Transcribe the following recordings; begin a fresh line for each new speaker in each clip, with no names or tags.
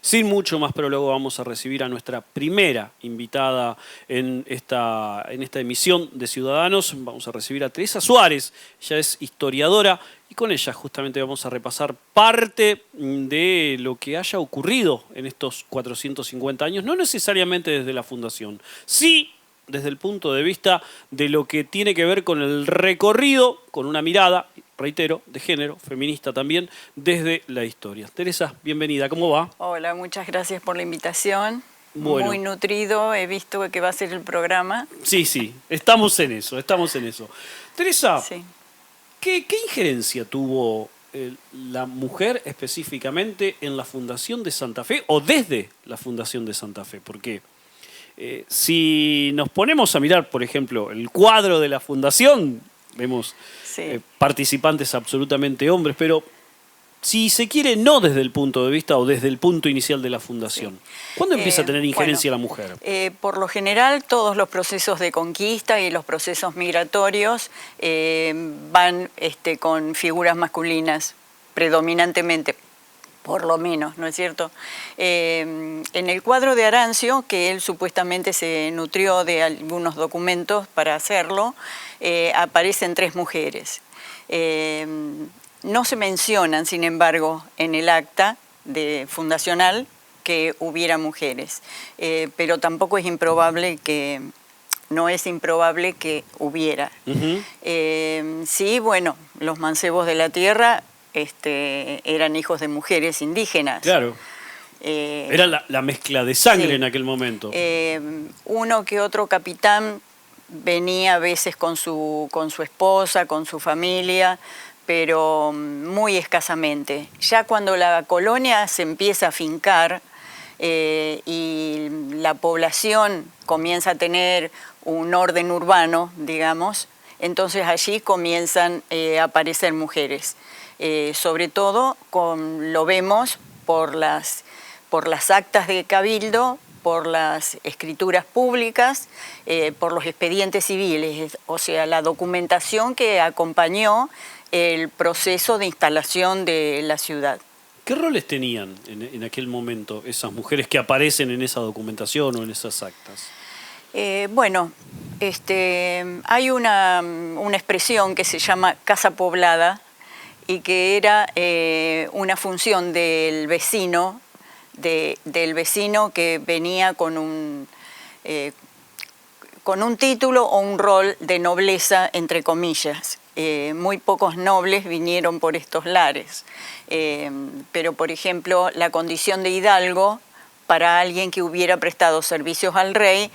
Sin mucho más prólogo vamos a recibir a nuestra primera invitada en esta emisión de Ciudadanos. Vamos a recibir a Teresa Suárez. Ella es historiadora y con ella justamente vamos a repasar parte de lo que haya ocurrido en estos 450 años, no necesariamente desde la fundación, sí desde el punto de vista de lo que tiene que ver con el recorrido, con una mirada, reitero, de género, feminista también, desde la historia. Teresa, bienvenida, ¿cómo va?
Hola, muchas gracias por la invitación.
Bueno.
Muy nutrido, he visto que va a ser el programa.
Sí, estamos en eso, Teresa,
Sí.
¿qué injerencia tuvo la mujer específicamente en la Fundación de Santa Fe o desde la Fundación de Santa Fe? Porque si nos ponemos a mirar, por ejemplo, el cuadro de la Fundación, vemos participantes absolutamente hombres, pero si se quiere, no desde el punto de vista o desde el punto inicial de la Fundación. ¿Cuándo empieza a tener injerencia la mujer?
Por lo general, todos los procesos de conquista y los procesos migratorios van con figuras masculinas predominantemente, por lo menos, ¿no es cierto? En el cuadro de Arancio, que él supuestamente se nutrió de algunos documentos para hacerlo, aparecen 3 mujeres. No se mencionan, sin embargo, en el acta fundacional que hubiera mujeres, pero tampoco es improbable que, no es improbable que hubiera. Sí, bueno, los mancebos de la tierra eran hijos de mujeres indígenas.
Claro. Era la mezcla de sangre en aquel momento.
Uno que otro capitán venía a veces con su esposa, con su familia, pero muy escasamente. Ya cuando la colonia se empieza a afincar y la población comienza a tener un orden urbano, digamos, entonces allí comienzan a aparecer mujeres. Sobre todo lo vemos por las actas de cabildo, por las escrituras públicas, por los expedientes civiles, o sea, la documentación que acompañó el proceso de instalación de la ciudad.
¿Qué roles tenían en aquel momento esas mujeres que aparecen en esa documentación o en esas actas?
Hay una expresión que se llama casa poblada y que era una función del vecino que venía con un título o un rol de nobleza, entre comillas. Muy pocos nobles vinieron por estos lares, pero por ejemplo la condición de hidalgo para alguien que hubiera prestado servicios al rey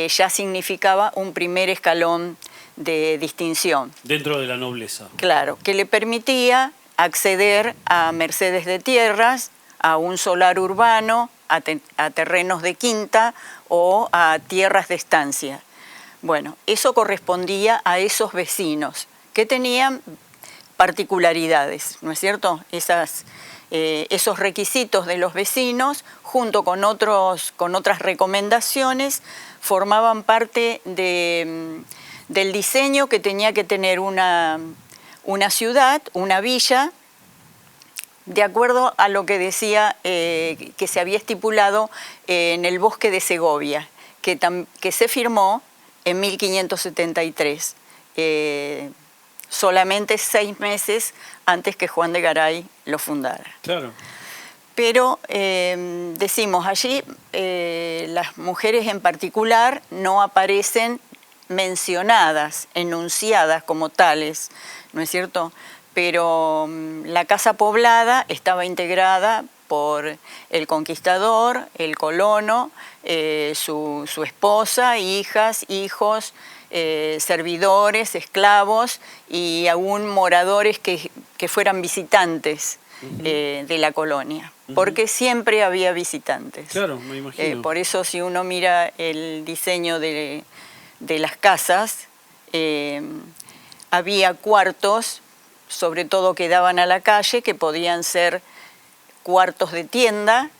ya significaba un primer escalón de distinción.
Dentro de la nobleza.
Claro, que le permitía acceder a mercedes de tierras, a un solar urbano, a terrenos de quinta o a tierras de estancia. Bueno, eso correspondía a esos vecinos que tenían particularidades, ¿no es cierto? Esos requisitos de los vecinos, junto con otras recomendaciones, formaban parte del diseño que tenía que tener una ciudad, una villa, de acuerdo a lo que decía que se había estipulado en el Bosque de Segovia, que se firmó en 1573, solamente 6 meses antes que Juan de Garay lo fundara.
Claro.
Pero decimos allí, las mujeres en particular no aparecen mencionadas, enunciadas como tales, ¿no es cierto? Pero la casa poblada estaba integrada por el conquistador, el colono, su esposa, hijas, hijos, servidores, esclavos y aún moradores que fueran visitantes de la colonia, porque siempre había visitantes.
Claro, me imagino.
Por eso si uno mira el diseño de las casas, había cuartos, sobre todo que daban a la calle, que podían ser cuartos de tienda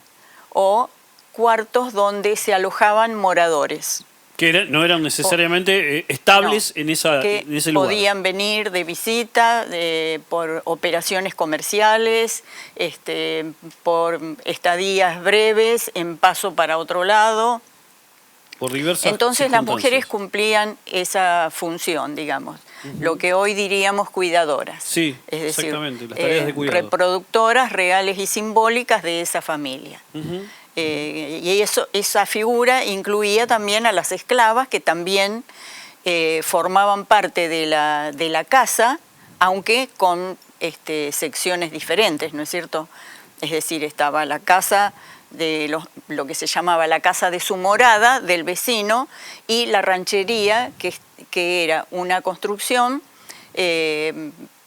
o cuartos donde se alojaban moradores.
Que no eran necesariamente estables
no,
en
que
ese lugar.
podían venir de visita por operaciones comerciales, por estadías breves en paso para otro lado.
Por diversas
Entonces las
circunstancias.
mujeres cumplían esa función, digamos, lo que hoy diríamos cuidadoras.
Sí,
es decir,
exactamente, las tareas de cuidado.
reproductoras reales y simbólicas de esa familia. Y esa figura incluía también a las esclavas, que también formaban parte de la casa, aunque con secciones diferentes, ¿no es cierto? Es decir, estaba la casa de lo que se llamaba la casa de su morada, del vecino, y la ranchería, que era una construcción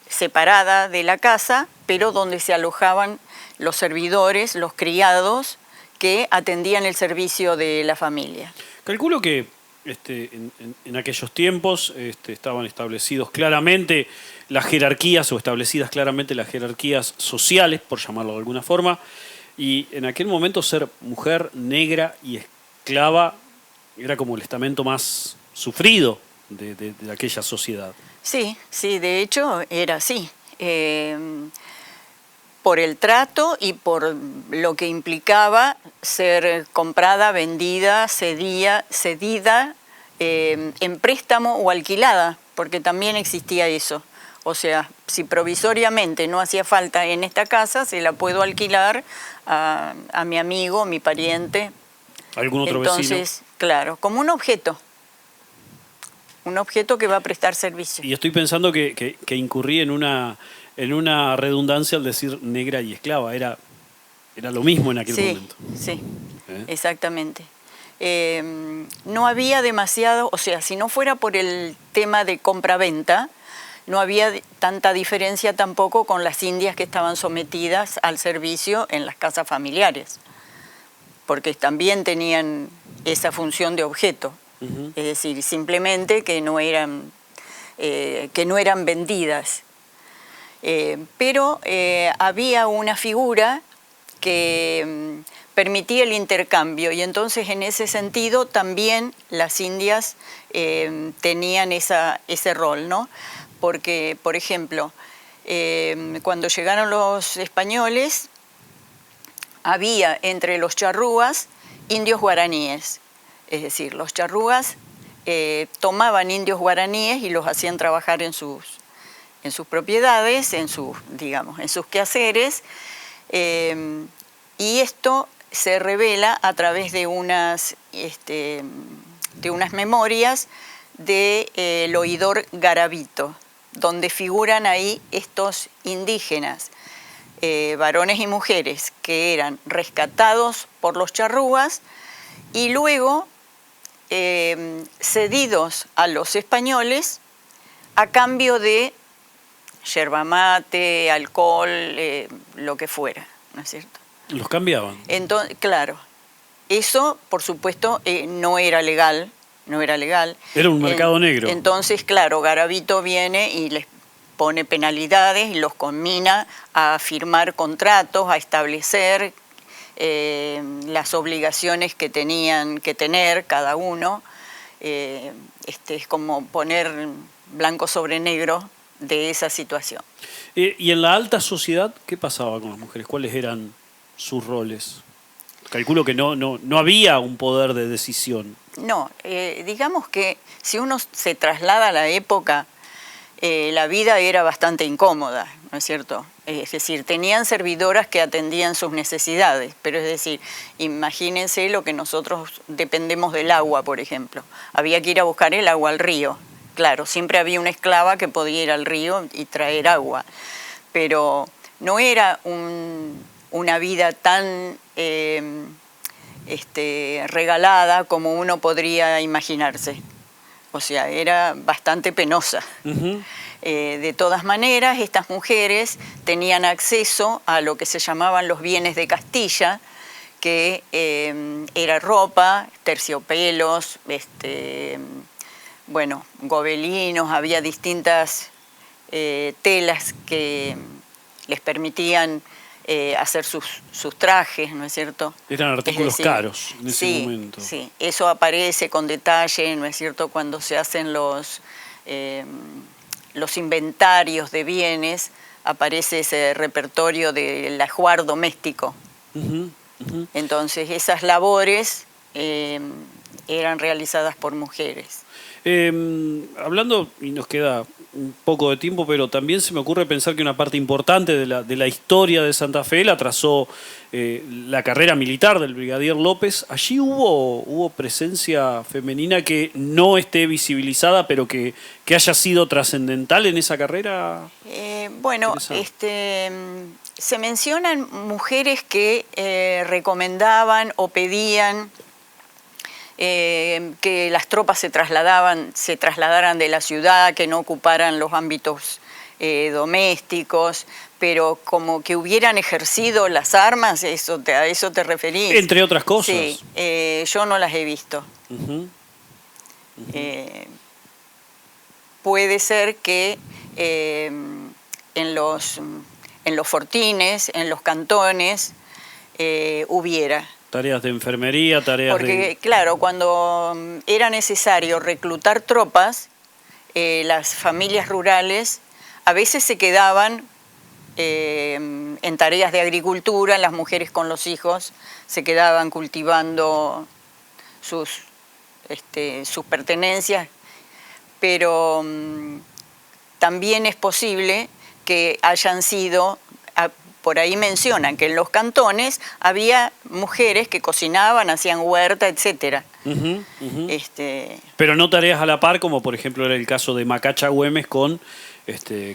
separada de la casa, pero donde se alojaban los servidores, los criados, que atendían el servicio de la familia.
Calculo que en aquellos tiempos estaban establecidos claramente las jerarquías, o establecidas claramente las jerarquías sociales, por llamarlo de alguna forma, y en aquel momento ser mujer, negra y esclava era como el estamento más sufrido de aquella sociedad.
Sí, sí, de hecho era así. Por el trato y por lo que implicaba ser comprada, vendida, cedida, en préstamo o alquilada, porque también existía eso. O sea, si provisoriamente no hacía falta en esta casa, se la puedo alquilar a mi amigo, mi pariente.
¿Algún otro
Entonces,
vecino?
claro, como un objeto que va a prestar servicio.
Y estoy pensando que incurrí en una redundancia al decir negra y esclava. Era lo mismo en aquel momento.
Sí, exactamente. No había demasiado, o sea, si no fuera por el tema de compra-venta, no había tanta diferencia tampoco con las indias que estaban sometidas al servicio en las casas familiares, porque también tenían esa función de objeto. Es decir, simplemente que no eran vendidas. Pero había una figura que permitía el intercambio, y entonces en ese sentido también las indias tenían ese rol, ¿no? Porque, por ejemplo, cuando llegaron los españoles, había entre los charrúas indios guaraníes. Es decir, los charrúas tomaban indios guaraníes y los hacían trabajar en sus propiedades, en sus quehaceres, y esto se revela a través de unas memorias del oidor Garavito, donde figuran ahí estos indígenas, varones y mujeres, que eran rescatados por los charrúas y luego cedidos a los españoles a cambio de yerba mate, alcohol, lo que fuera, ¿no es cierto?
Los cambiaban.
Entonces, claro, eso por supuesto no era legal.
Era un mercado negro.
Entonces, claro, Garavito viene y les pone penalidades y los conmina a firmar contratos, a establecer las obligaciones que tenían que tener cada uno. Es como poner blanco sobre negro de esa situación.
¿Y en la alta sociedad qué pasaba con las mujeres? ¿Cuáles eran sus roles? Calculo que no había un poder de decisión.
No, digamos que si uno se traslada a la época, la vida era bastante incómoda, ¿no es cierto? Es decir, tenían servidoras que atendían sus necesidades, pero es decir, imagínense lo que nosotros dependemos del agua, por ejemplo. Había que ir a buscar el agua al río. Claro, siempre había una esclava que podía ir al río y traer agua, pero no era una vida tan regalada como uno podría imaginarse. O sea, era bastante penosa. De todas maneras, estas mujeres tenían acceso a lo que se llamaban los bienes de Castilla, que era ropa, terciopelos, gobelinos, había distintas telas que les permitían hacer sus trajes, ¿no es cierto?
Eran artículos caros en ese
sí,
momento.
Sí, eso aparece con detalle, ¿no es cierto?, cuando se hacen los inventarios de bienes, aparece ese repertorio del ajuar doméstico. Entonces, esas labores eran realizadas por mujeres.
Hablando, y nos queda un poco de tiempo, pero también se me ocurre pensar que una parte importante de la historia de Santa Fe la trazó la carrera militar del brigadier López. ¿Allí hubo presencia femenina que no esté visibilizada, pero que haya sido trascendental en esa carrera?
Bueno, se mencionan mujeres que recomendaban o pedían que las tropas se trasladaran de la ciudad, que no ocuparan los ámbitos domésticos, pero como que hubieran ejercido las armas, a eso te referís.
Entre otras cosas.
Sí, yo no las he visto. Puede ser que en los fortines, en los cantones, hubiera.
Tareas de enfermería,
Porque, claro, cuando era necesario reclutar tropas, las familias rurales a veces se quedaban en tareas de agricultura, las mujeres con los hijos se quedaban cultivando sus pertenencias, pero también es posible que hayan sido... Por ahí mencionan que en los cantones había mujeres que cocinaban, hacían huerta, etcétera.
Pero no tareas a la par, como por ejemplo era el caso de Macacha Güemes con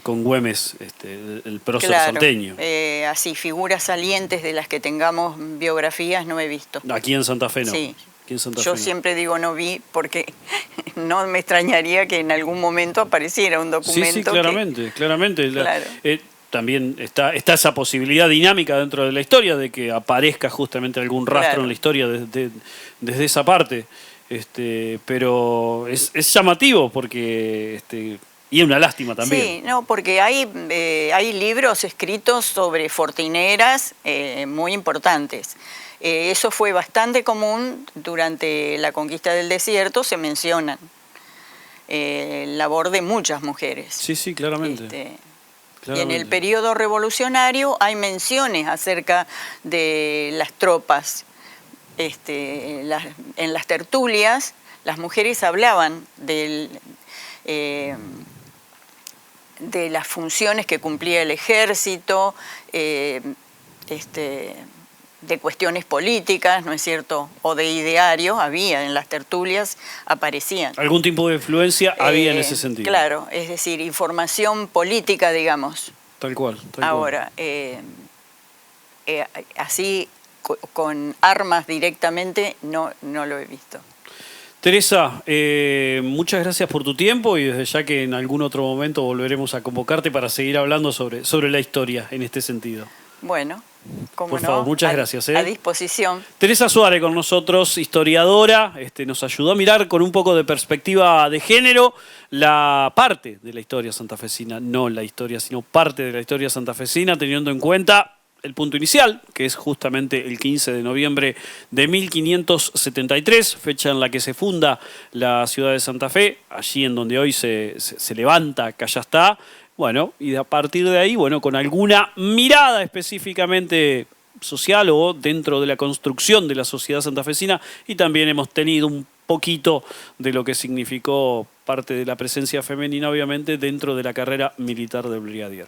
Güemes, el prócer salteño.
Así, figuras salientes de las que tengamos biografías no he visto.
Aquí en Santa Fe no.
Sí.
Aquí en Santa
Yo
Fe
siempre digo no vi porque no me extrañaría que en algún momento apareciera un documento.
Sí, claramente.
Claro.
También está esa posibilidad dinámica dentro de la historia de que aparezca justamente algún rastro en la historia desde esa parte. Pero es llamativo porque... y es una lástima también.
Sí, no, porque hay libros escritos sobre fortineras muy importantes. Eso fue bastante común durante la conquista del desierto, se mencionan labor de muchas mujeres.
Sí, claramente.
Y en el periodo revolucionario hay menciones acerca de las tropas. En las tertulias las mujeres hablaban de las funciones que cumplía el ejército, de cuestiones políticas, ¿no es cierto?, o de idearios, había en las tertulias, aparecían.
¿Algún tipo de influencia había en ese sentido?
Claro, es decir, información política, digamos.
Tal cual.
Ahora, así, con armas directamente, no lo he visto.
Teresa, muchas gracias por tu tiempo y desde ya que en algún otro momento volveremos a convocarte para seguir hablando sobre la historia en este sentido.
Bueno, cómo
por
no,
favor, muchas gracias.
A disposición.
Teresa Suárez con nosotros, historiadora, nos ayudó a mirar con un poco de perspectiva de género la parte de la historia santafesina, no la historia, sino parte de la historia santafesina, teniendo en cuenta el punto inicial, que es justamente el 15 de noviembre de 1573, fecha en la que se funda la ciudad de Santa Fe, allí en donde hoy se levanta Callastá. Bueno, y a partir de ahí, bueno, con alguna mirada específicamente social o dentro de la construcción de la sociedad santafesina, y también hemos tenido un poquito de lo que significó parte de la presencia femenina, obviamente, dentro de la carrera militar del brigadier.